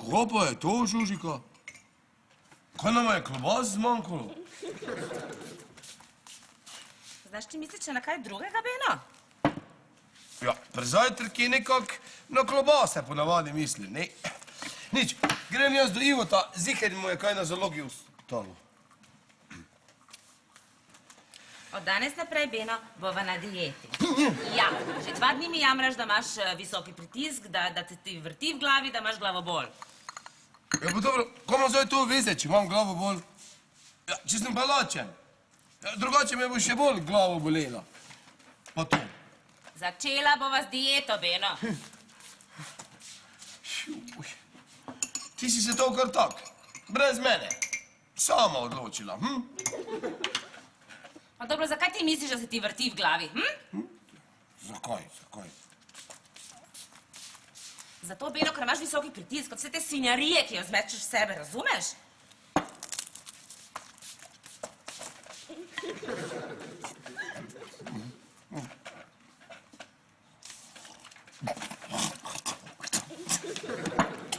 Kaj pa je to, Žužika? Kaj nama je klobas zmanjkalo? Znaš ti misliš na kaj drugega, Beno? Ja, pri zajtrki nekak na klobase ponavadi mislim, ne? Nič, grem jaz do Ivota, ziher mu je kaj na zalogi ostalo. Od danes naprej, Beno, bova na dieti. Ja, že 2 dni mi jamraš, da imaš visoki pritisk, da te ti vrti v glavi, da imaš glavobol. Ja, pa dobro, kaj ima zdaj to veze, če imam glavobol? Ja, če sem pa lačen. Ja, drugače me bo še bolj glavo bolela. Pa to. Začela bova z dieto, Beno. Ti si se to kar tak, brez mene, sama odločila, Pa dobro, zakaj ti misliš, da se ti vrti v glavi, Zakaj? Zato, Beno, ker imaš visoki pritisk, od vse te svinjarije, ki jo zmečeš v sebe, razumeš?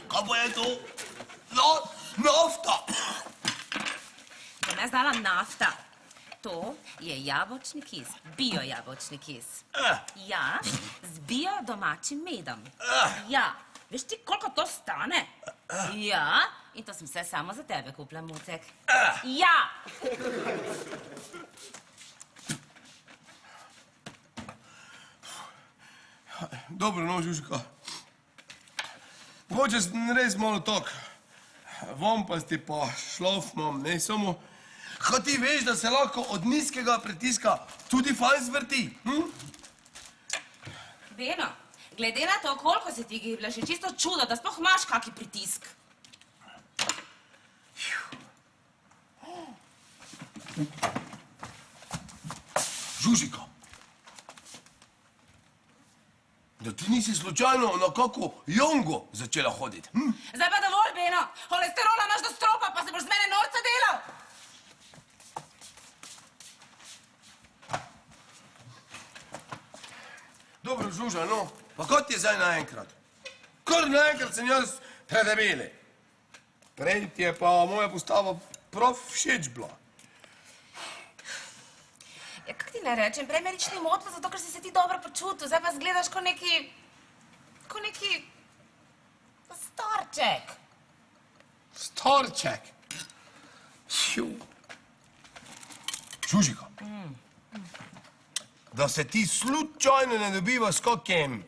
Kaj pa je to? Nafta! Bom jaz dala nafta. To je jabolčni kis, bio jabolčni kis. Ja, z bio domačim medom. Ja, veš ti, koliko to stane? Ja, in to sem vse samo za tebe kupila, Mucek. Ja! Dobro, no, Žužika. Mogoče res malo tak, vampasti pa šlaf imam, ne, samo... Kaj ti veš, da se lahko od nizkega pritiska tudi fajn zvrti, Beno, glede na to, koliko se ti gibljaš, je čisto čudo, da sploh imaš kaki pritisk. Žužika, da ti nisi slučajno na kako jongo začela hoditi, Zdaj pa dovolj, Beno, holesterola imaš do stropa, pa se boš z mene norca delal. Dobro, Žuža, no, pa kot je zdaj naenkrat? Kar naenkrat sem jaz predebeli. Prej ti je pa moja postava prav všeč bila. Ja, kak ti ne rečem, prej me nič ni motilo, zato ker si se ti dobro počutil, zdaj pa zgledaš kot neki starček. Starček? Žužika, da se ti slučajno ne dobiva s kakim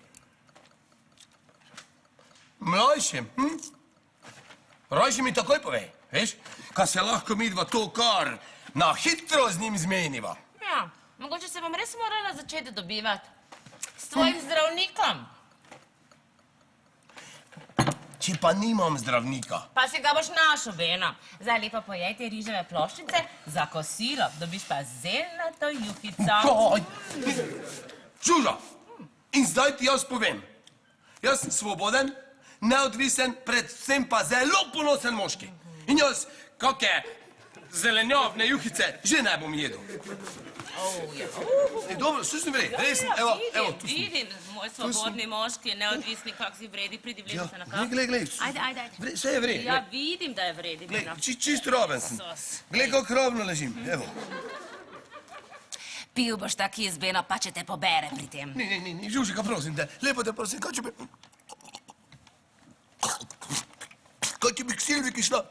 mlajšim, Rajši mi takoj povej, veš, ka se lahko midva to kar na hitro z njim zmeniva. Ja, mogoče se bom res morala začeti dobivati s tvojim zdravnikom. Če pa nimam zdravnika. Pa si ga boš našel, Beno. Zdaj lepo pojej te riževe ploščice, za kosilo dobiš pa zelato juhico. Žuža, in zdaj ti jaz povem. Jaz sem svoboden, neodvisen, predvsem pa zelo ponosen moški. In jaz, kakšne zelenjavne juhice, že ne bom jedel. Dobro, vse sem vred, res sem, evo, tu sem. Vidim, moj svobodni moški, neodvisni, kak si vredi, pridi vleči se na kapo. Glej, Ajde. vse je vred. Ja, vidim, da je vredi, Beno. Čisto raven sem. Glej, kako ravno ležim, evo. Pil boš ta kis, Beno, pa če te pobere pri tem. Ni, Žužika, prosim te, lepo te prosim, kaj če bi... Kaj če bi k Silviki šla?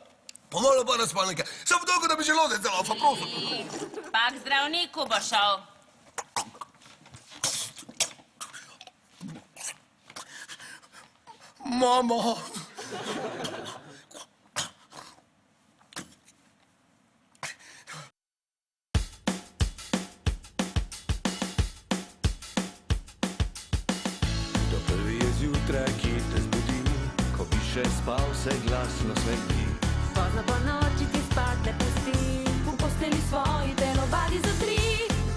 Pomalo pa na spalnike, samo toliko, da bi želodec delal, pa prosim. Pa k zdravniku bo šel. Mama. To prvi je zjutraj, ki te zbudi, ko bi še spal, se glasno smeti. Pozno po noči ti spat ne pusti, v posteli svoji telovadi za 3.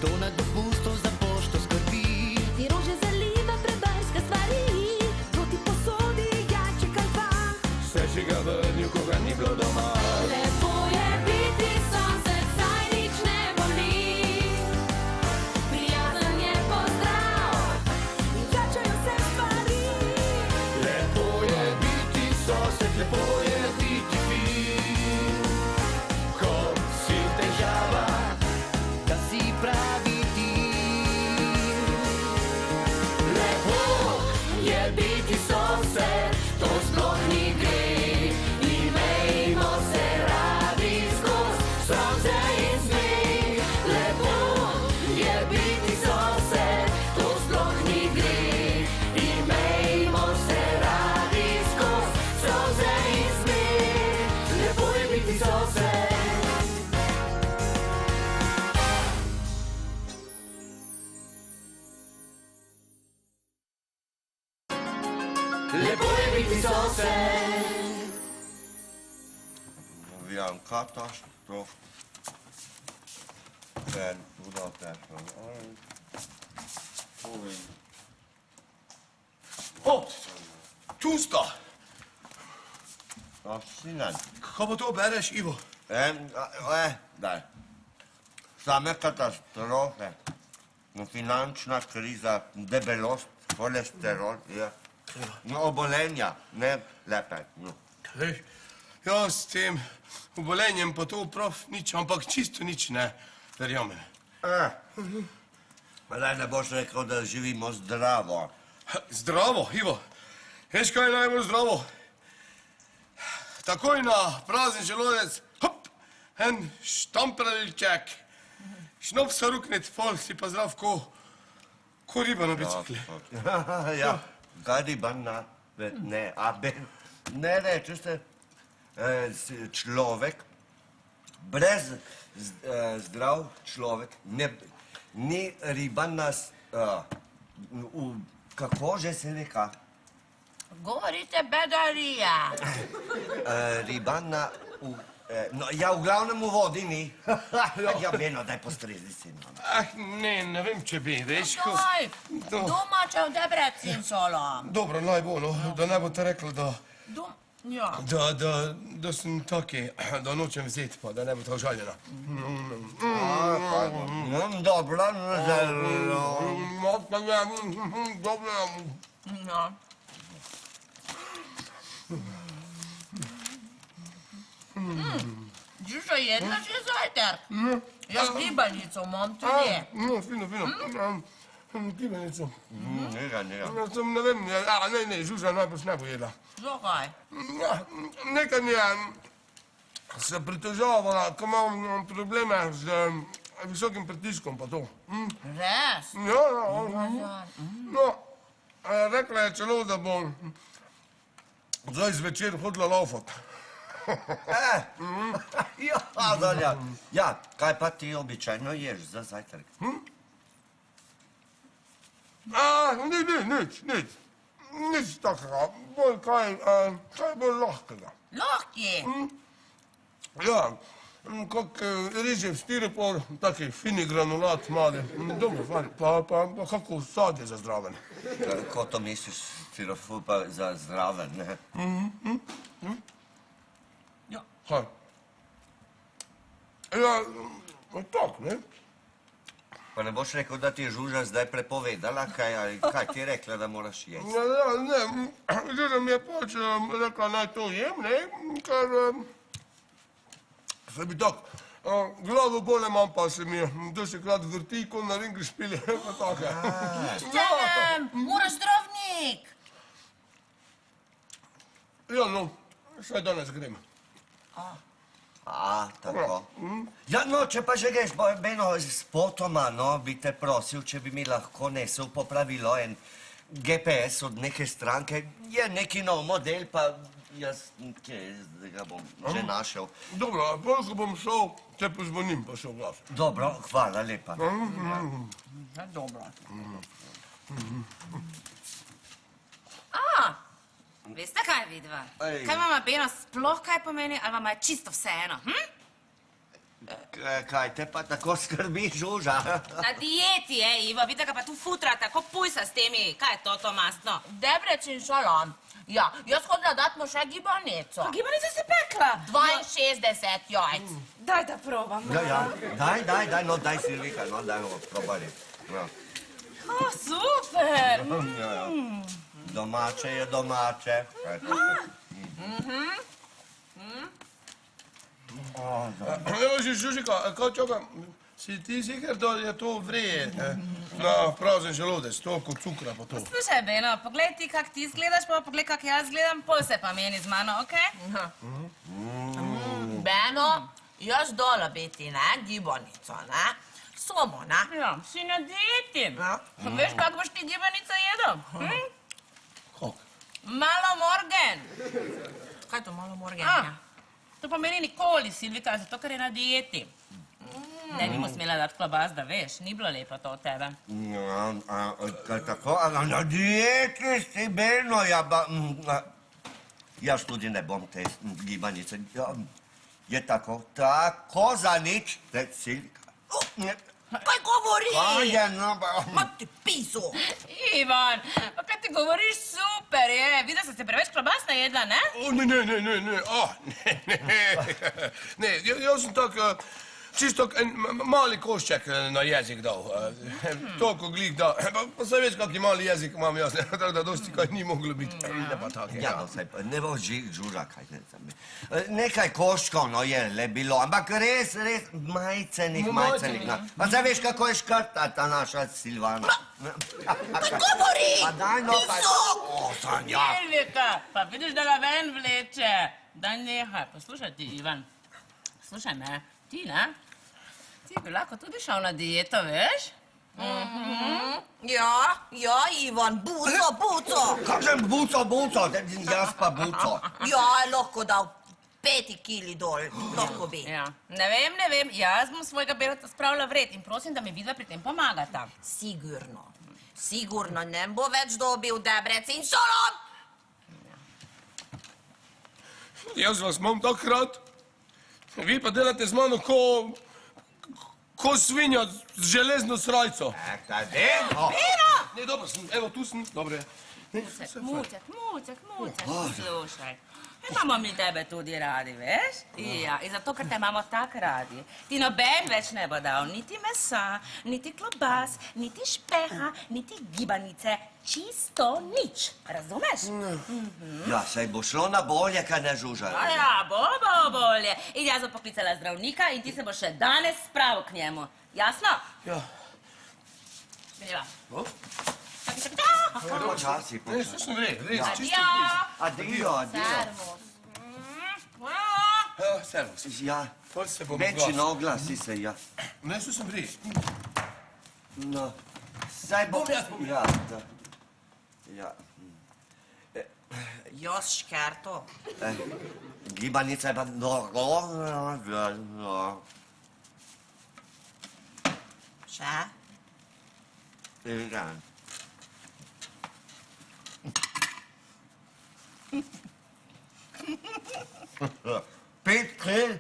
To nad dopustom za pošto skrbi, Ti rože zaliva prebrska stvari, to ti posodi jajček ali pa. vse si ga vrnil, ko ga ni bilo doma. Lepo je biti sosed, saj nič ne boli. Prijazen je pozdrav in začajo se stvari. Lepo je biti sosed, lepo Zbudi sonce. Vijam katastrof. Sen tudatásban. Hopp, csúszta! Azt színen. Kaj bo to bereš, Ivo? Daj. Same katastrofe. Finančna kriza, debelost, holesterol, obolenja, ne lepe. Veš, jaz s tem obolenjem pa to prav nič, ampak čisto nič ne verjamem. Pa daj ne boš rekel, da živimo zdravo. Zdravo, Ivo. Veš, kaj je najbolj zdravo? Takoj na prazen želodec, hop, en štamprelček, šnopsa ruknet, pol si pa zdrav ko riba na bicikli. Ja, kaj riba na, ne, ne, če ste človek, brez zdrav človek, ni riba nas, kako že se reka? Govorite bedarija. Riba na, ja, v glavnem v vodi ni. Ja, Beno, daj postrezi si. Ne vem, če bi, veš, Daj, domača v Debrecen solo. Dobro, naj bo, no, da ne boste rekli, Ja. da sem taki, da nočem vzeti, pa da ne bo to žaljena. Dobro, zelo. Dobro. Ja. Že jedla že zajtrk? Jaz gibanico imam tudi. No, fino. Gibanico. Njega. Ja sem, ne vem, ne, Žuža najbolj ne bo jedla. Zakaj? Nekaj mi je se pritoževala, ko imam probleme z visokim pritiskom pa to. Res? Ja. No, rekla je celo, da bo zdaj zvečer hodila laufat. Ja, Zanja. Ja, kaj pa ti običajno ješ za zajtrk? Nič takega, bolj kaj bolj lahkega. Lahki. Ja, kak rižev styropor, taki fini granulat mali, dobro, fajn, pa kako sadje za zdraven. Ko to misliš, stirofor pa za zdraven, ne? Kaj? Ja, tak, ne? Pa ne boš rekel, da ti je Žuža zdaj prepovedala, kaj ti je rekla, da moraš jesti? Ne, Žuža mi je pač rekla, naj to jem, ne, ker se bi tak, glavo bolj imam, pa se mi dosikrat vrti, ko na ringi špili, pa take. Moraš zdravnik. Ja, no, še danes grem. Tako. Ja, no, če pa že greš, Beno, spotoma, no, bi te prosil, če bi mi lahko nesel popravilo en GPS od neke stranke. Je neki nov model, pa jaz, zdaj ga bom že našel. Dobro, bolj, ko bom šel, te pozvonim, pa se oglasim. Dobro, hvala lepa. Dobro. Veste kaj, vidva? Ej. Kaj vama Beno sploh kaj pomeni, ali vama je čisto vseeno, Kaj te pa tako skrbi, Žuža? Na dieti je, Ivo, vidite ga pa tu futrata, ko pujsa s temi, kaj je to mastno? Debrecen solo. Ja, jaz hodila dat mu še gibanico. Gibanica se pekla. 62 jajc. Daj da probam. Ja, daj, no, daj Silvika, no, daj ho, probali. Super. Ja. Domače je domače. Evo, Žužika, kaj čakam, si ti sicer, da je to vred na prazen želodec, toliko cukra pa to? Slušaj, Beno, poglej ti, kak ti izgledaš, pa poglej, kak jaz izgledam, pol se pa meni z mano, okej? Beno, jaz dola biti, ne, gibanico, ne? Samo, ne? Ja, si na dieti. Veš, kak boš ti gibanico jedel? Kak? Malo morgen. Kaj to malo morgenja? To pomeni nikoli, Silvika, zato ker je na dieti. Ne bi mu smela dati klobas, da veš, ni bilo lepo to od tebe. Kaj tako, na dieti si, Beno, ja, Jaz tudi ne bom te gibanice. Ja, je tako, tako za nič, te Silka. Kaj govori? Kaj je, no, Ma ti pisu. Ivan, pa kaj ti govoriš, super je. Videla sem se preveč klobas najedla, ne? O, ne, ne, jaz sem tak, čisto en mali košček na jezik dal. Toliko glih da, pa se veš, kaki mali jezik imam jaz, tako da dosti kaj ni moglo biti. Ne pa tak, ja, no, saj pa ne bo žura, kaj ne znam. Nekaj koščkov, no, je le bilo, ampak res majcenih. Pa zdaj veš, kako je škrta ta naša Silvana. Kaj govori? Pa daj, no, pa... O, Sanja! Silvika, pa vidiš, da ga ven vleče. Daj nehaj, poslušaj ti, Ivan. Slušaj me, ti, ne? Ti bi lahko tudi šel na dieto, veš? Ja, Ivan, buco. Kakšen buco, jaz pa buco. Ja, lahko dal 5 kili dol, lahko bi. Ja, ne vem, jaz bom svojega belca spravila vred in prosim, da mi vidva pri tem pomagata. Sigurno ne bo več dobil debrec in solom. Jaz vas imam tak rad, vi pa delate z mano ko svinja z železno srajco. Kaj vem? Ne, dobro sem, evo, tu sem, dobro je. Mucek, poslušaj. Imamo mi tebe tudi radi, veš? Ja, in zato, ker te imamo tako radi. Ti noben več ne bo dal niti mesa, niti klobas, niti špeha, niti gibanice. Čisto nič, razumeš? Ja, saj bo šlo na bolje, kaj ne žuža. Ja, bo bolje. In jaz bom poklicala zdravnika in ti se boš še danes spravil k njemu. Jasno? Ja. Greva. Počasi. Ne, to sem res, čisto Adijo. Adijo. Servus. Ja, Pol se bom večji oglasil. oglasi se, ja. Ne, to sem res. No, saj bo... Bom jaz, bom Ja, da. Ja. Jaz škerto. Gibanica je pa... Še? Ja. Pet kril.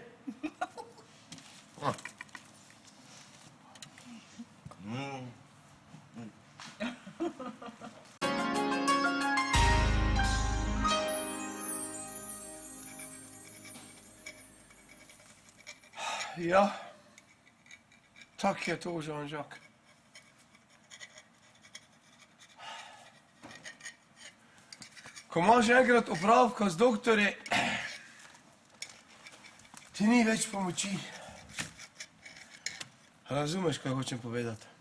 Ja, tak je to, Jean-Jacques. Ko imaš enkrat opravka z doktorji, ti ni več pomoči. Razumeš, kaj hočem povedati?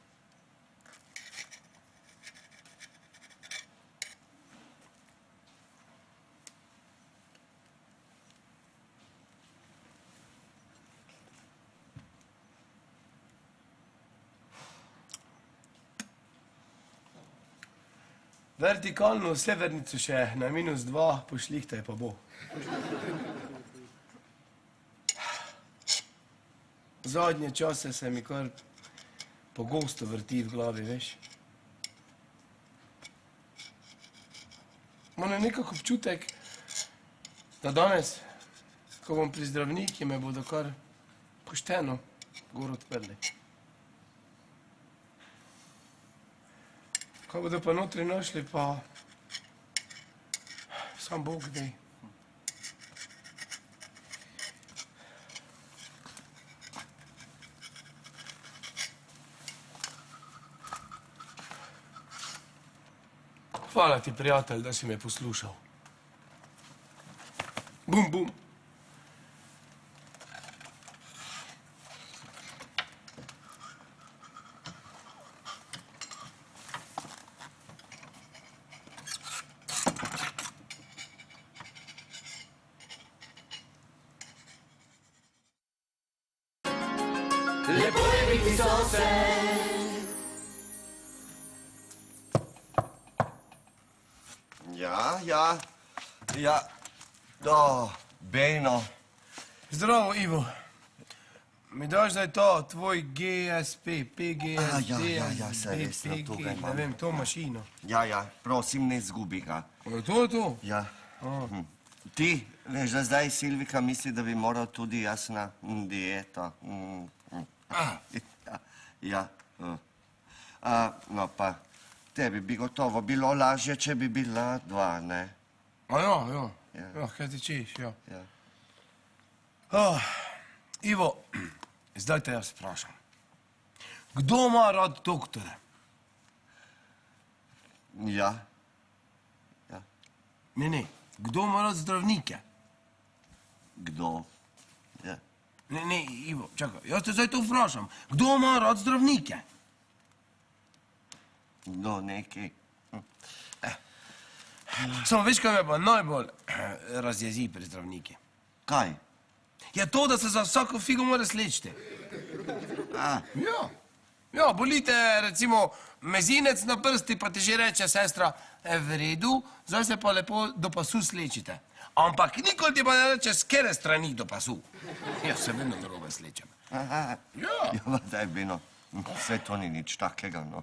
Vertikalno severnico še na -2 pošlihtaj pa bo. Zadnje čase se mi kar pogosto vrti v glavi, veš. Imam nekako občutek, da danes, ko bom pri zdravniki, me bodo kar pošteno gor odprli. Ko bodo pa notri našli, pa sam Bog dej. Hvala ti, prijatelj, da si me poslušal. Bum, bum. Lepo je biti sosed. Ja. Bejno. Zdravo, Ivo. Mi daš zdaj to, tvoj GSP, PGSD, Ja, se res, no, tukaj ne imam. vem, to mašino. Ja, prosim, ne zgubi ga. To je to? Ja. Ti, veš, da zdaj Silvika misli, da bi moral tudi jaz na dieto. Ja. No pa, tebi bi gotovo bilo lažje, če bi bila dva, ne? Ja, kaj ti češ, ja. Ja. Ivo, zdaj te jaz sprašam. Kdo ima rad doktore? Ja. Ne, kdo ima rad zdravnike? Kdo? Ja. Ne, Ivo, čakaj, jaz te zdaj to vprašam. Kdo ima rad zdravnike? Kdo neki? Samo veš, kaj me pa najbolj razjezi pri zdravniki? Kaj? Je to, da se za vsako figo mora slečiti. A, Ja, bolite recimo mezinec na prsti, pa ti že reče sestra, v redu, zdaj se pa lepo do pasu slečite. Ampak nikoli ti pa ne reče, s kere strani do pasu. Jaz se vedno narobe slečem. aha. Ja. Ja, daj, Beno, vse to ni nič takega, no.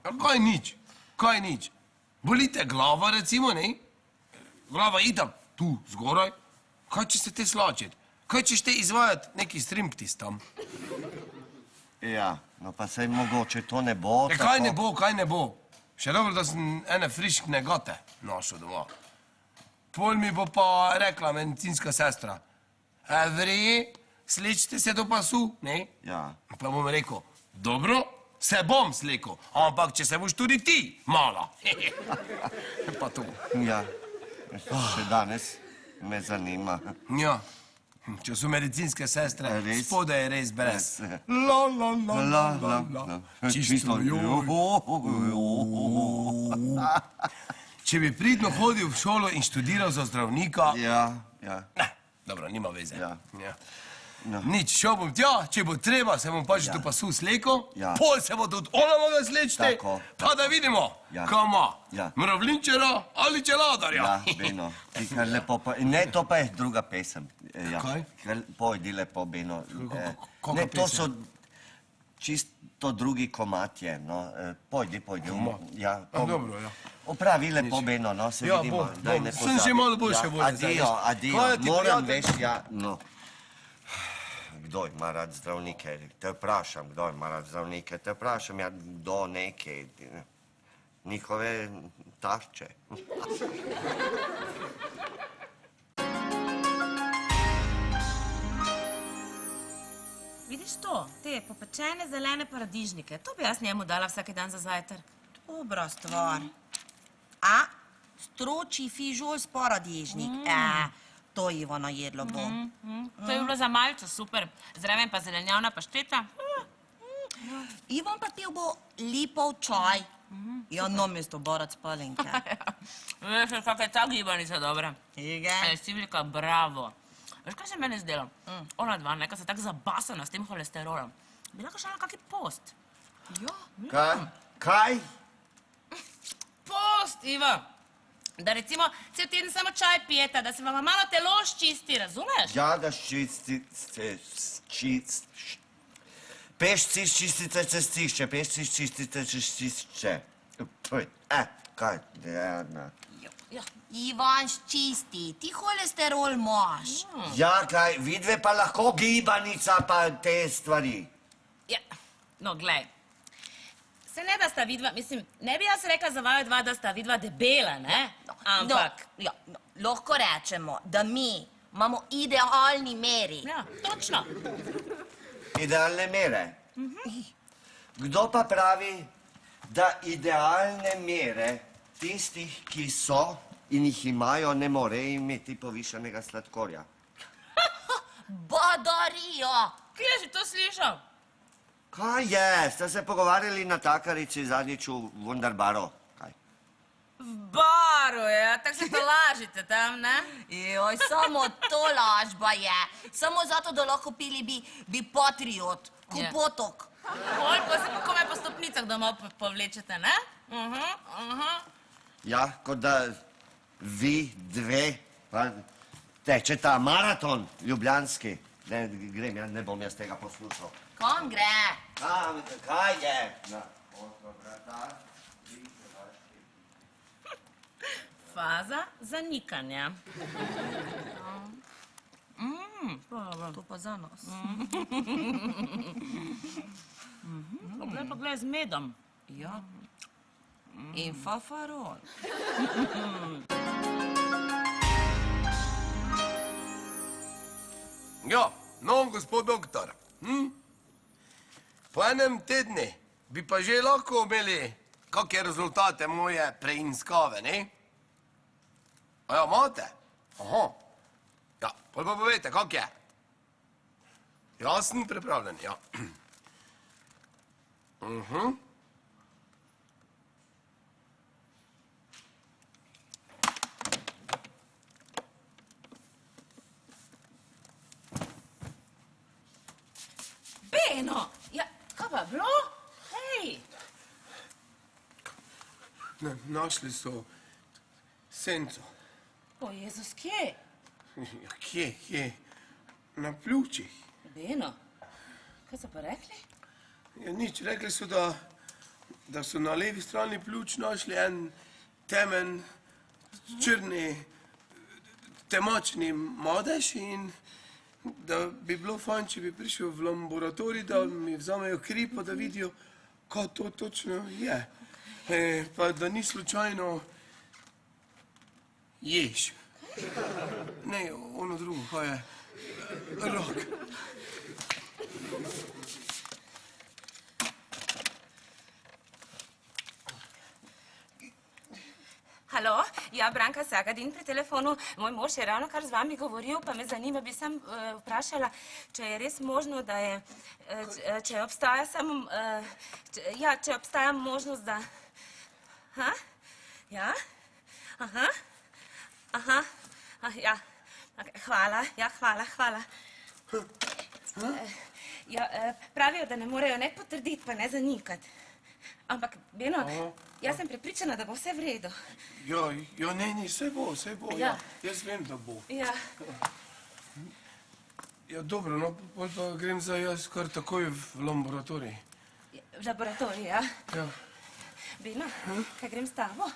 Kaj nič? Bolite glava recimo, ne? Glava itak tu, zgoraj. Kaj če se te slačiti? Kaj češ te izvajati neki striptiz tam? Ja, no pa sej mogoče to ne bo tako. Kaj ne bo? Še dobro, da sem ene friškne gote našel doma. Pol mi bo pa rekla medicinska sestra, vrej, slečite se do pasu, ne? Ja. Pa bom rekel, dobro, se bom slekel, ampak če se boš tudi ti, mala. Pa to. Ja, še danes me zanima. Ja, če so medicinske sestre, Res? spodaj je res brez. La. Čisto Če bi pridno hodil v šolo in študiral za zdravnika... Ja. Dobro, nima veze. Ja. No. Nič, šel bom tja, če bo treba, se bom pač do pasu slekel, Ja. pol se bo tudi ona mogla slečiti, Tako. pa da vidimo, Ja. kaj ima. Ja. Mravlinčera ali čeladarja. Ja, Beno, ti kar lepo ne, to pa je druga pesem. Ja. Kaj? Kar pojdi lepo, Beno. Kaka Ne, to pesem? so čisto drugi komatje, no. Pojdi. Ja, dobro, ja. Opravi lepo, Beno, no, se Ja, vidimo. bom. Daj, ne Sem že pozabi. malo boljše Ja, volje zdaj, veš. Adijo, Hvala ti, moram, prijatelj. veš, ja, no. Kdo ima rad zdravnike? Te vprašam, kdo ima rad zdravnike? Te vprašam, ja, do neke njihove tašče. Vidiš to, te popečene zelene paradižnike, to bi jaz njemu dala vsak dan za zajtrk. Dobra stvar. A, stročji fižol s paradižnik. To Ivano jedlo bo. To je bilo za malce super, zraven pa zelenjavna pašteta. Ivan pa pil bo lipov čaj. Ja, namesto borac palinke. Veš, kakaj ta gibanica dobra. Ige. Silvika, bravo. Veš, kaj se meni zdelo? Ona dva, neka se tako zabasana s tem holesterolom. Bi lahko šla na kaki post. Kaj? Kaj? Post, Iva. Da recimo cel teden samo čaj pijeta, da se vam malo telo ščisti, razumeš? Ja, da pešci ščistice cestišče, pešci ščistice cestišče. Kaj? Ja. Ivan, ščisti, ti holesterol imaš. Ja, kaj, vidve pa lahko gibanica pa te stvari. Ja, no, glej. Se ne, da sta vidva, mislim, ne bi jaz rekla za vaju dva, da sta vidva debela, ne? Ampak... No, lahko rečemo, da mi imamo idealni meri. Ja, točno. Idealne mere. Kdo pa pravi, da idealne mere tistih, ki so in jih imajo, ne more imeti povišanega sladkorja? Badarijo! Kje si to slišal? Kaj je? Ste se pogovarjali na takarici zadnjič v Wunderbaru? Kaj? V baru, ja, tako se to lažite tam, ne? Joj, samo to lažba je. Samo zato, da lahko pili bi patriot, kupotok. Koliko se pa kome po stopnicah domov povlečete, ne? Ja, kot da vi dve pa tečeta maraton ljubljanski. Ne, grem, ja, ne bom jaz tega poslušal. Kam gre? Kaj je? Na otrovrata. Faza zanikanja. To pa za nas. Poglej, z medom. Ja. In fafarol. Ja, no, gospod doktor. Po enem tednu bi pa že lahko imeli kakšne rezultate moje preiskave, ne? A ja, imate? Aha. Ja, pol pa povejte, kak je? Jaz sem pripravljen, ja. Beno! Ja, kaj pa bilo? Hej! Našli so senco. O, Jezus, kje? Ja, kje? Na pljučih. Beno, kaj so pa rekli? Ja, nič, rekli so, da so na levi strani pljuč našli en temen, črni, temačni madež in da bi bilo fajn, če bi prišel v laboratorij, da mi vzamejo kri, pa da vidijo, kaj to točno je. Pa da ni slučajno jež. Ne, ono drugo, kaj je? Rak. Halo, ja, Branka Sagadin pri telefonu. Moj mož je ravno kar z vami govoril, pa me zanima, bi sem vprašala, če je res možno, da je, če obstaja samo, ja, če obstaja možnost, da... Ha? Ja? Aha? Aha? Ja. Hvala, ja, hvala. Ja, pravijo, da ne morejo ne potrditi, pa ne zanikati. Ampak, Beno, jaz sem prepričana, da bo vse v redu. Ja, ne, vse bo, ja. Jaz vem, da bo. Ja. Ja, dobro, no, pol pa grem zdaj jaz kar takoj v laboratorij. V laboratorij, ja? Ja. Beno, kaj grem s tabo?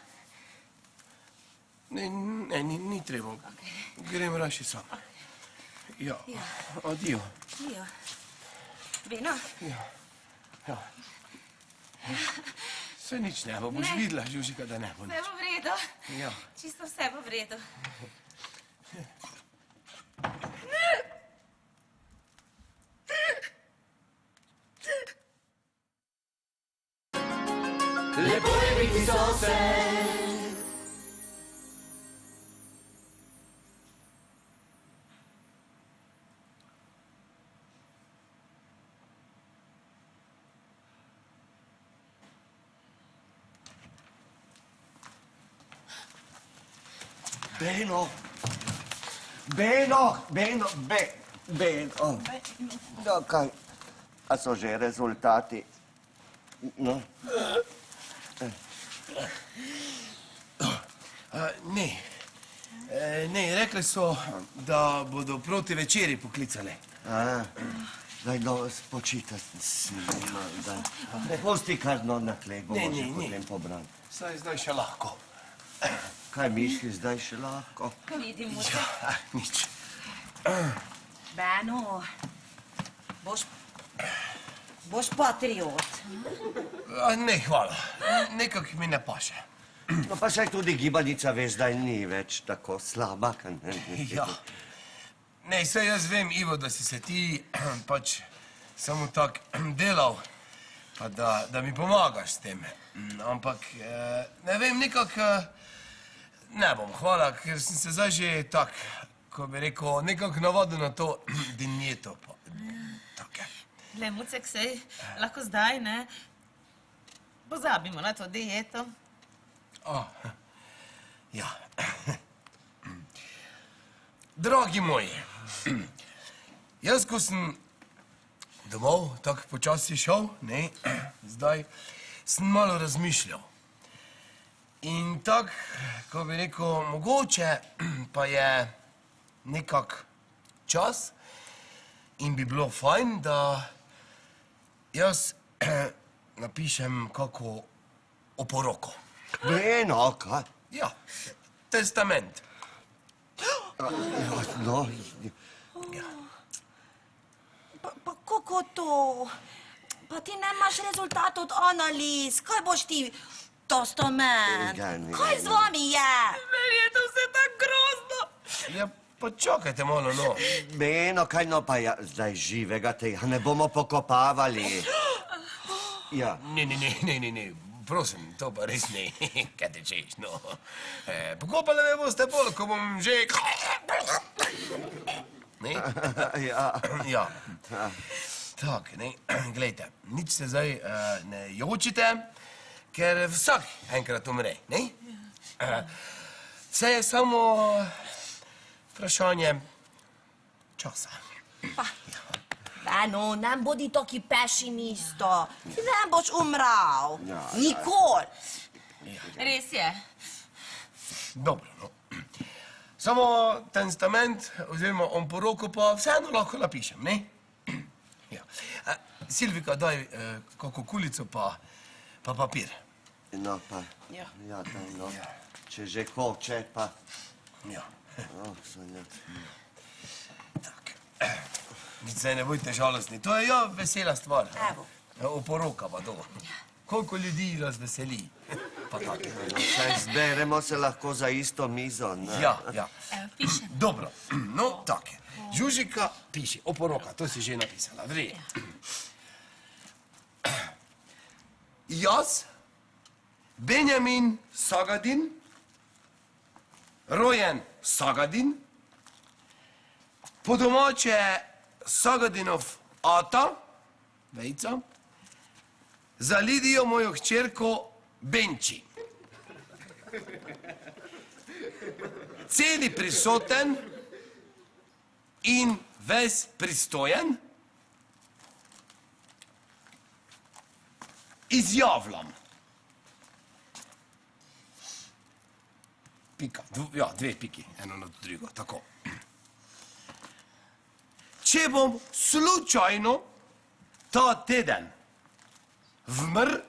Ne, ni treba. Grem raši sam. Ja, adijo. Ja. Beno? Ja. Saj nič ne bo, boš videla, Žužika, da ne bo nič. Vse bo v redu. Ja. Čisto vse bo v redu. Lepo je biti sosed. Beno. No, kaj? A so že rezultati? No? Ne, rekli so, da bodo proti večeri poklicali. Daj, no, spočitati si, da ne pusti kar na tleh, bomo že potem pobrali. Saj zdaj še lahko. Kaj misliš, zdaj še lahko? Vidimo se. Ja, nič. Beno, boš patriot. Ne, hvala. Nekako mi ne paše. No, pa saj tudi gibanica, veš, zdaj ni več tako slaba, kaj ne? Ja. Ne, saj jaz vem, Ivo, da si se ti pač samo tak delal, pa da mi pomagaš s tem. Ampak, ne vem, nekako ne bom, hvala, ker sem se zdaj že tak, ko bi rekel, nekako navadil na to dinjeto. Glej, Mucek, sej lahko zdaj, ne, pozabimo na to dieto. Ja. Dragi moji, jaz, ko sem domov tako počasi šel, ne, zdaj sem malo razmišljal. In tako, ko bi rekel, mogoče pa je nekak čas in bi bilo fajn, da jaz napišem kako oporoko. Beno, kaj? Ja, testament. No, Pa kako to? Pa ti nemaš rezultat od analiz. Kaj boš ti? Testament. Kaj z vami je? Meni je to vse tako grozno. Ja, počakajte malo, no. Beno, kaj no pa ja, zdaj živega tega ne bomo pokopavali. Ja, Ne, prosim, to pa res ne. Kaj te češ, no. Pokopali me boste pol, ko bom že... Ne? ja. Ja. Tak, ne, glejte, nič se zdaj ne jočite, ker vsak enkrat umre, ne? Vse je samo vprašanje časa. No, ne bodi taki pesimisto. Ti ne boš umral. Nikoli. Res je. Dobro, no. Samo testament oziroma poroko pa vseeno lahko napišem, ne? Ja. Silvika, daj kako kulico pa papir. No pa, ja, daj, no. Če že hoče, pa... Ja. Sanjat. Tak. Nič se ne bojte žalostni. To je ja vesela stvar. Evo. Oporoka pa to. Koliko ljudi razveseli. Pa tako. No, saj zberemo se lahko za isto mizo, ne? Ja, ja. Evo, pišem. Dobro, no tako je. Žužika piši, oporoka, to si že napisala. Vre. Jaz, Benjamin Sagadin, rojen Sagadin, po domače Sagadinov ata, vejca, za Lidijo, mojo hčerko Benči. Celi prisoten in ves pristojen izjavljam. Pika, ja, dve piki, eno na drugo, tako. Če bom slučajno ta teden vmr,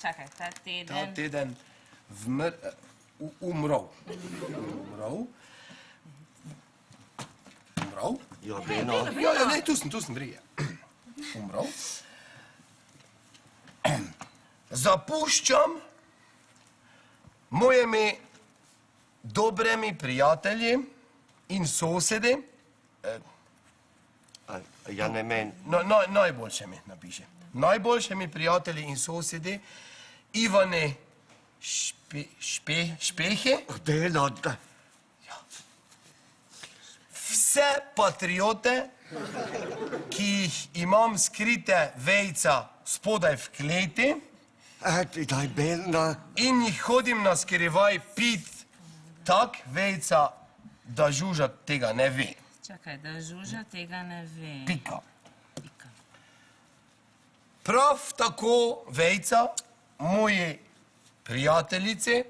Čakaj, ta teden. Umrl. Jo, Beno. Ja, ne, tu sem, brije. Umrl. Zapuščam mojimi dobrimi prijatelji in sosedi, Ja ne men... najboljše mi napiše. Najboljšimi prijatelji in sosedi, Ivane Špehe, Beno, da... vse patriote, ki jih imam skrite vejca spodaj v kleti Daj, Beno... in jih hodim na skrivaj pit tak vejca, da Žuža tega ne ve. Čakaj, da Žuža tega ne ve. Pika. Pika. Prav tako vejca moji prijateljice,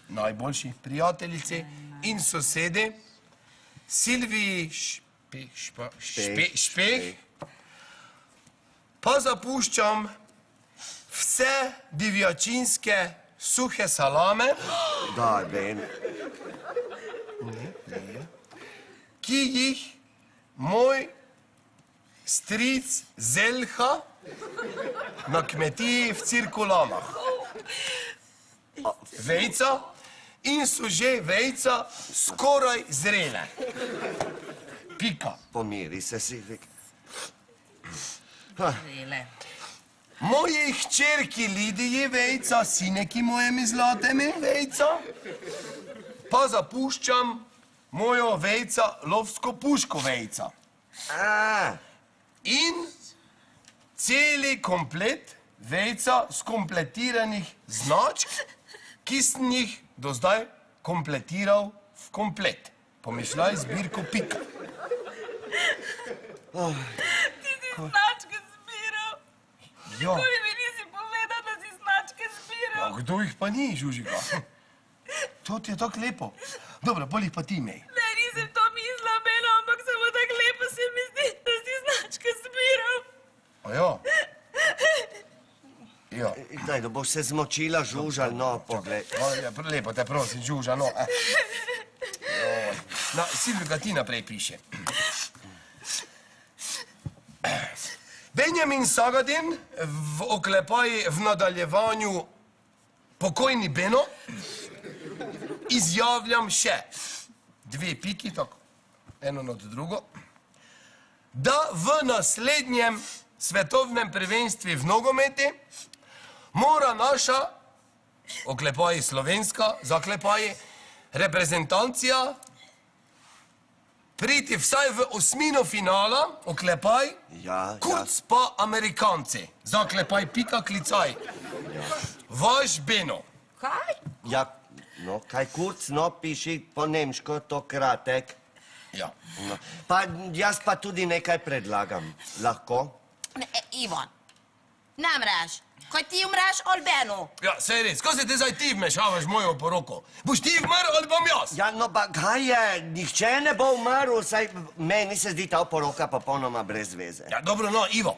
najboljši prijateljice in sosede, Silviji Špeh, pa zapuščam vse divjačinske suhe salame, Daj, Ben... ki jih moj stric Zelha na kmetiji v Cirkulamah. Vejca in so že vejca skoraj zrele. Pika. Pomiri se, Silvik. Vele. Moji hčerki Lidiji vejca, sineki mojemi zlatemi vejca, pa zapuščam mojo vejca, lovsko puško vejca. In celi komplet vejca skompletiranih značk, ki sem jih do zdaj kompletiral v komplet. Pomišljaj zbirko Pika. Ti si značke zbiral. Ja, Nikoli mi nisi povedal, da si značke zbiral. kdo jih pa ni, Žužika? To ti je tako lepo. Dobro, bolj jih pa ti imej. Ne, nisem to mislila, Beno, ampak samo tako lepo se mi zdi, da si značke zbiral. A ja. Ja. Daj, da boš se zmočila, žužal, no, poglej. Ja, lepo te prosim, Žuža, no. No, Silvika ti naprej piše. Benjamin Sagadin v oklepaji v nadaljevanju pokojni Beno izjavljam še dve piki, tako, eno nad drugo, da v naslednjem svetovnem prvenstvu v nogometi mora naša, oklepaji slovenska, zaklepaji, reprezentancija priti vsaj v osmino finala, oklepaj, Ja, kurc pa Amerikanci, zaklepaj, pika, klicaj. Vaš Beno. Kaj? Ja, no, kaj kurc, no, piši po nemško, to kratek. Ja. No. Pa jaz pa tudi nekaj predlagam. Lahko? Ivan, ne mreš. Kaj ti umreš, Albenu? Ja, sej res, ko se te zdaj ti vmešavaš v mojo poroko? Boš ti vmrl ali bom jaz? Ja, no, pa kaj je? Nihče ne bo umrl, saj meni se zdi ta poroka popolnoma brez veze. Ja, dobro, no, Ivo.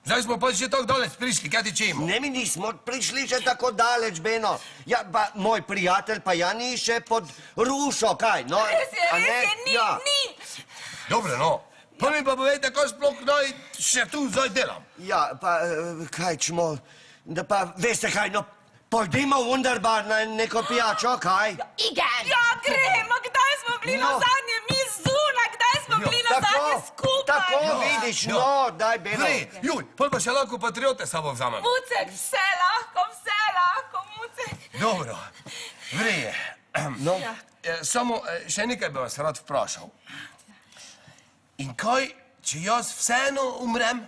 Zdaj smo pa že tako daleč prišli, kaj ti čemo? Ne, mi nismo prišli še tako daleč, Beno. Ja, pa moj prijatelj pa ja ni še pod rušo, kaj, no? Res je, A ne? ni, Ja. ni. Dobro, no. Pa mi pa povejte, kaj sploh naj še tu zdaj delam. Ja, pa kaj čmo, da pa veste kaj, no, pojdimo v Wunderbar na neko pijačo, kaj? Igen! Ja, gremo, kdaj smo bili No. nazadnje mi zunaj, kdaj smo bili nazadnje skupaj? tako, Ja, vidiš, ja. no, daj, Beno. Vrej, juj, pol pa še lahko patriote s sabo vzamem. Mucek, vse lahko, Mucek. Dobro, vreje. No, Samo še nekaj bi vas rad vprašal. In kaj, če jaz vseeno umrem?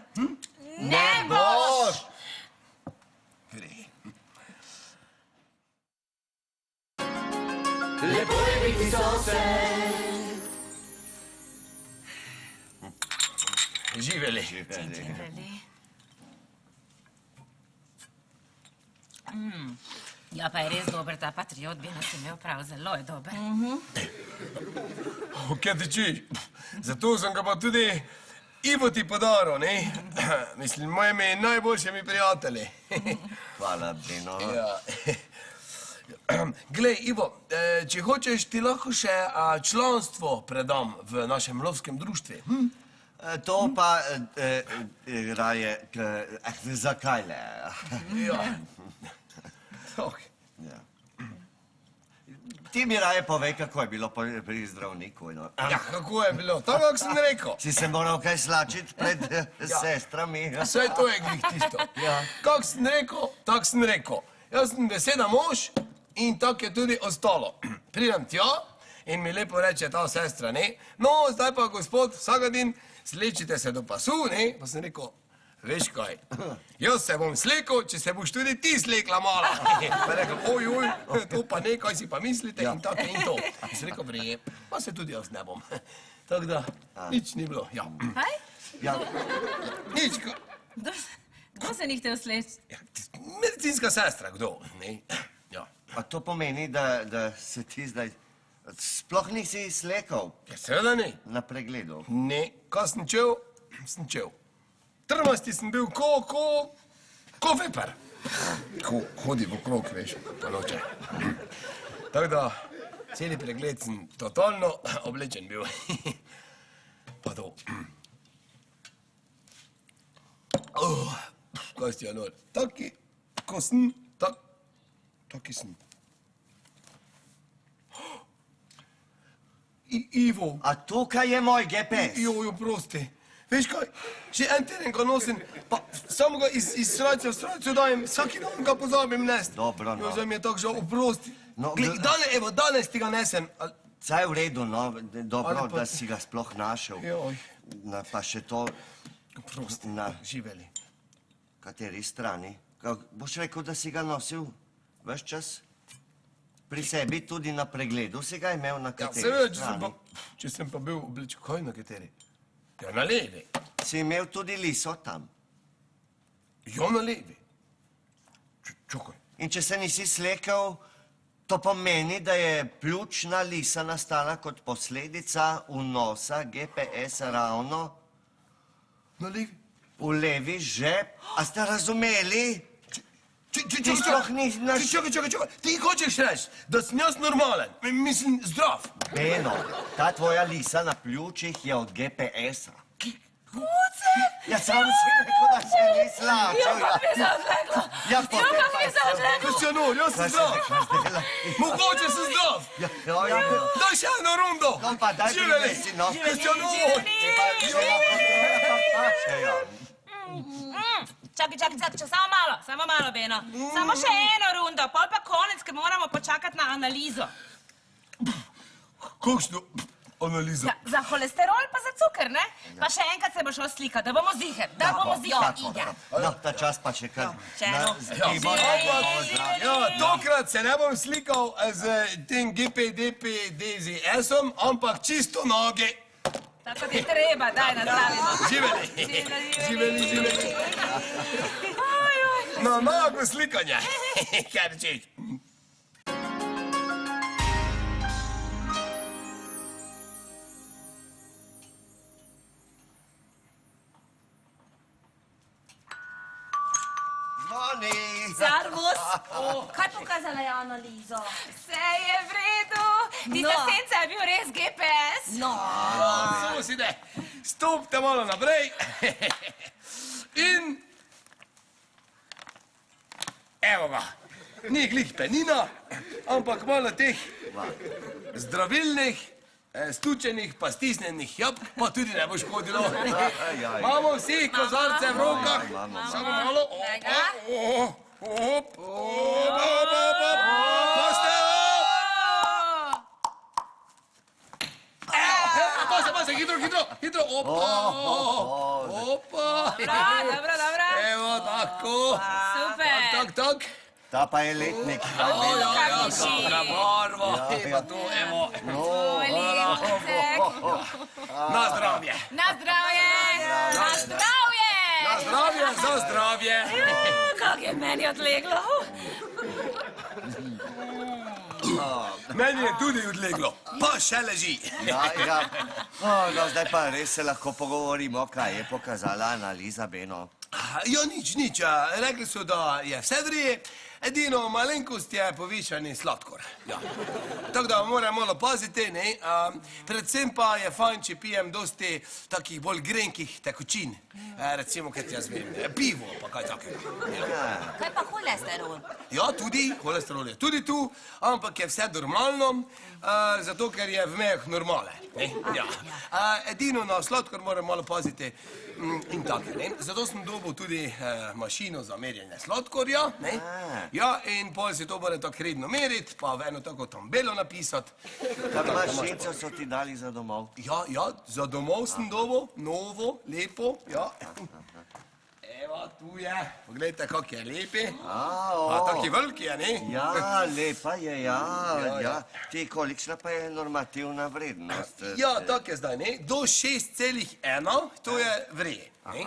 Ne boš. Vreje. Lepo je biti sosed. Živeli. Ja, pa je res dober ta patriot, bi nas imel prav, zelo je dober. Kaj ti čuš? Zato sem ga pa tudi Ivo ti podaril, ne? Mislim, mojimi najboljšimi prijatelji. hvala, Beno. Ja. Glej, Ivo, če hočeš, ti lahko še članstvo predam v našem lovskem društvu. To pa raje, zakaj le? Ja. Okay. Ja. Ti mi raje povej, kako je bilo pri zdravniku. No. Ja, kako je bilo? Tako, kako sem rekel. Si se moral kaj slačiti pred sestrami? Vse to je glih tisto. Ja. Kak sem rekel, tak sem rekel. Jaz sem beseda mož in tako je tudi ostalo. Pridem tja in mi lepo reče ta sestra, ne? No, zdaj pa gospod Sagadin, slečite se do pasu, ne? Pa sem rekel, veš kaj, jaz se bom slekel, če se boš tudi ti slekla mala. Pa rekel, oj, to pa ne, kaj si pa mislite in tako in to. In sem rekel, vrije, pa se tudi jaz ne bom. Tako da, nič ni bilo, ja. Kaj? Ja, Nič, Kdo se ni hotel sleči? ja, medicinska sestra, kdo, ne? Ja. a to pomeni, da se ti zdaj sploh nisi slekal Ja, seveda ne. na pregledu. Ne, ko sem čel, sem čel. Trmasti sem bil ko veper. Ko hodi v krog, veš, pa noče. Tako da, celi pregled sem totalno oblečen bil. Pa to. Kaj si, Janor? Taki, ko sem, taki sem. Ivo. A tukaj je moj GPS. Jojo, prosti. Veš kaj, že en teden ga nosim, pa samo ga iz srajce v srajco dajem, vsaki dan ga pozabim nesti. Dobro, no. Jo, zdaj mi je tako žal, oprosti. No, Danes ti ga nesem. Saj v redu, no, dobro, Ali pa da si ga sploh našel. Joj, Pa še to, oprosti, Na. živeli. kateri strani. Boš rekel, da si ga nosil ves čas? Pri sebi tudi na pregledu si ga imel na Ja, kateri seveda, strani? če sem pa bil oblečen, kaj na kateri? Ja, na levi. Si imel tudi liso tam. Ja, na levi. Čakaj. In če se nisi slekel, to pomeni, da je pljučna lisa nastala kot posledica vnosa GPS ravno Na levi. v levi žep. A ste razumeli? Ti sploh nisi Čakaj. Ti hočeš reči, da sem jaz normalen, mislim zdrav. Beno, ta tvoja lisa na pljučih je od GPS-a. Kuce! Ja, sam si rekel, da se ni slačil. Ja, Kristjano, jaz sem zdrav. Mogoče sem zdrav. Daj še eno rundo. No pa, daj prinesi, no. Kristjano! Čakaj, samo malo, Beno. Samo še eno rundo, pol pa konec, ker moramo počakati na analizo. Kakšno analizo? Za holesterol pa za cuker, ne? Pa še enkrat se bo šel slikati, da bomo ziher, ide. No, ta čas pa še kar. Še eno. Ja, tokrat se ne bom slikal z tem GPDPDZS-om, ampak čisto noge. Tako ti treba, daj, nazdravimo. Živeli. Na nogo slikanje. Kaj rečeš? Zvoni! Servus. Kaj pokazala je analizo? Vse je v redu. Tista senca je bil res GPS. No. Suside, stopite malo naprej. In... Evo ga. Ni glih penina, ampak malo teh zdravilnih, stučenih pa stisnenih jabolk, pa tudi ne bo škodilo. Imamo vsi kozarce v rokah. Samo malo. Pase, hitro. Opa. Dobro. Evo, tako. Super. Tak. Ta pa je letnik. Kak diši. Barvo. Pa to, evo. Na zdravje. Na zdravje. Za zdravje. Kak je meni odleglo. Meni je tudi odleglo, pa še leži. Ja. No, zdaj pa res se lahko pogovorimo, kaj je pokazala analiza, Beno. Ja, nič. Rekli so, da je vse vrije, edino malenkost je povišani sladkor. Ja. Tako da moram malo paziti, ne? Predvsem pa je fajn, če pijem dosti takih bolj grenkih tekočin. Recimo, kaj jaz vem, pivo pa kaj takega. Kaj pa holesterol? Ja, tudi holesterol je tudi tu, ampak je vse normalno, zato ker je v mejah normale. Ja. Edino na sladkor moram malo paziti in tako. Zato sem dobil tudi mašino za merjenje sladkorja. Ja, in pol si to moram tako redno meriti, pa v eno tako tabelo napisati. Kak mašinco so ti dali za domov? Ja, za domov sem dobil, novo, lepo, ja. Evo, tu je. Poglejte, kak je lepi. Taki veliki je, ne? Ja, lepa je, ja. Ti, kolikšna pa je normativna vrednost? Ja, tak je zdaj, ne? Do 6,1, to je vreje, ne?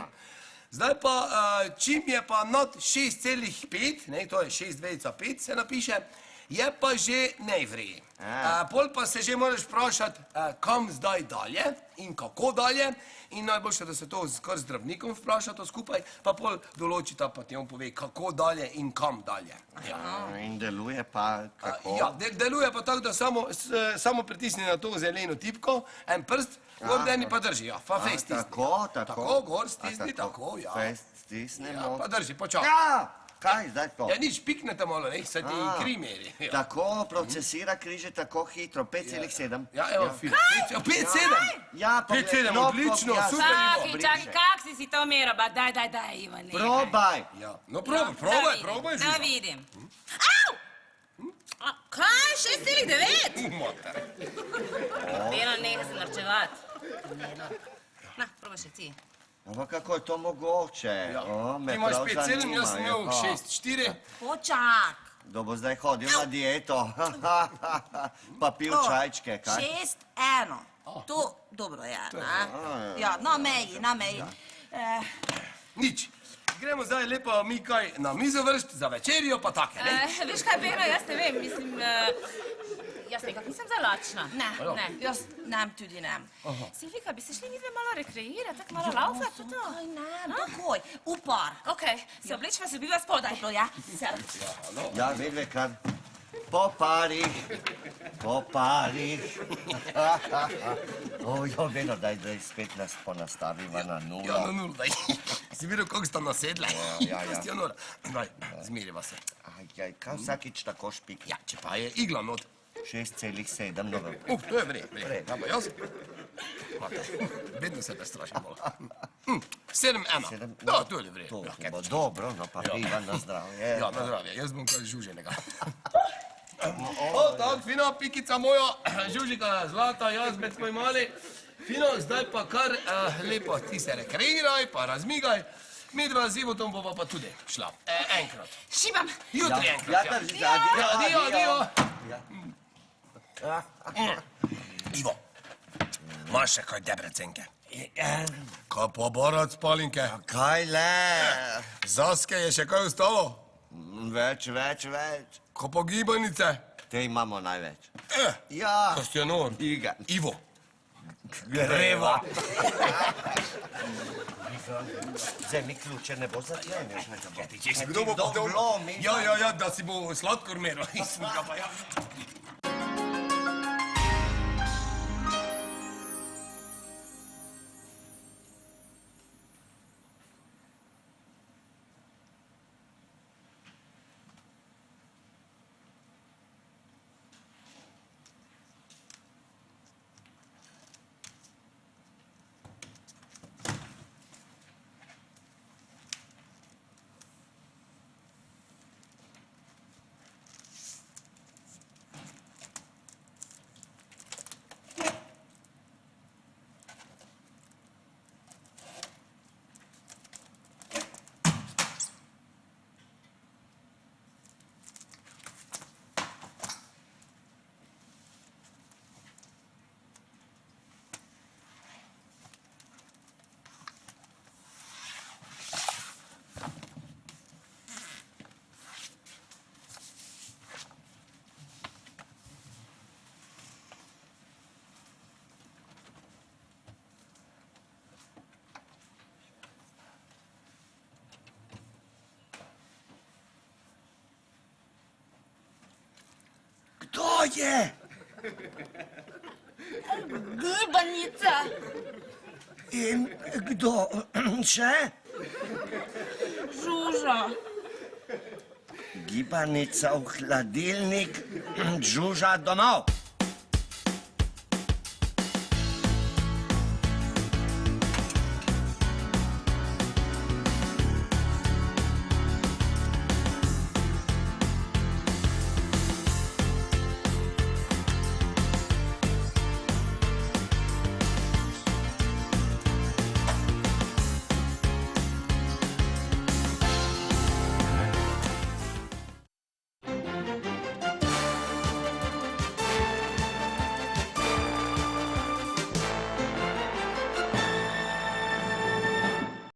Zdaj pa, čim je pa nad 6,5, ne, to je 6,5 se napiše, je pa že nevreje. Pol pa se že moraš vprašati, kam zdaj dalje in kako dalje, in najboljše, da se to kar zdravnikom vpraša to skupaj, pa pol določita, pa ti on pove, kako dalje in kam dalje. In deluje pa kako? Ja, deluje pa tako, da samo pritisni na to zeleno tipko, en prst, gor deni pa drži, ja, pa fej stisni. Tako? Tako, gor stisni, tako, ja. Fej stisnemo. Pa drži, počakaj. Ja, kaj zdaj to? Ja, nič, piknete malo, ne, se ti kri meri. Tako procesira križe tako hitro, 5,7. Ja, evo, film. 5,7? Ja, 5,7, odlično, super. Čakaj, kak si to meril, ba daj, Ivane. Probaj. Ja, no probaj, Da vidim. Au! Kaj, 6,9? Mater. Beno, nekaj se narčevati. Na, probaj še ti. Ampak kako je to mogoče? Ti imaš 5,7, jaz sem imel 6,4. Počak. Kdo bo zdaj hodil na dieto? Pa pil čajčke, kaj? 6,1. To dobro je, ne? Ja, na meji. Nič. Gremo zdaj lepo mi kaj na mizo vršt, za večerjo pa take, ne? Veš kaj, Beno, jaz ne vem, mislim, Jaz nekako nisem zelo lačna. Ne, jaz nem tudi nem. Silvika, bi se šli midve malo rekreirati, tako malo laufati, to? Kaj nem, takoj, v park. Okej, se oblečva, se biva spodaj. To ja. Ja, vedve kar. Po parih. Jo, vedno, daj spet nas ponastaviva na nulo. Ja, na nul, daj. Si videl, kako sta nasedla? Ja. Kristjanora, daj, zmiriva se. Kaj vsakič tako špik? Ja, če pa je igla not. 6,7, no. To je vred. Ja, pa jaz. Vedno se prestrašim malo. 7-1. Ja, to je vred. To bo dobro, no pa piva na zdravje. Ja, na zdravje. Jaz bom kaj žuženega. O, tako, fina pikica moja, žužika zlata, jaz med smo imali. Fino, zdaj pa kar lepo ti se rekreiraj, pa razmigaj. Midva z Ivotom bova pa tudi šla. Enkrat. Šibam. Jutri enkrat, ja. Drži, Adio. Ivo, imaš še kaj dobre cenke? Kaj pa barat spalinke? Kaj le? Zaske je še kaj ostalo? Več. Kaj pa gibanice? Te imamo največ. Ja. Kristjanor. Iga. Ivo. Greva. Zdaj mi ključe ne bo zaklenil. Kdo bo pa to vlomi? Ja, da si bo sladkor meral. Smuka pa ja. Kdo je? Gibanica. In kdo še? Žuža. Gibanica v hladilnik, žuža domov.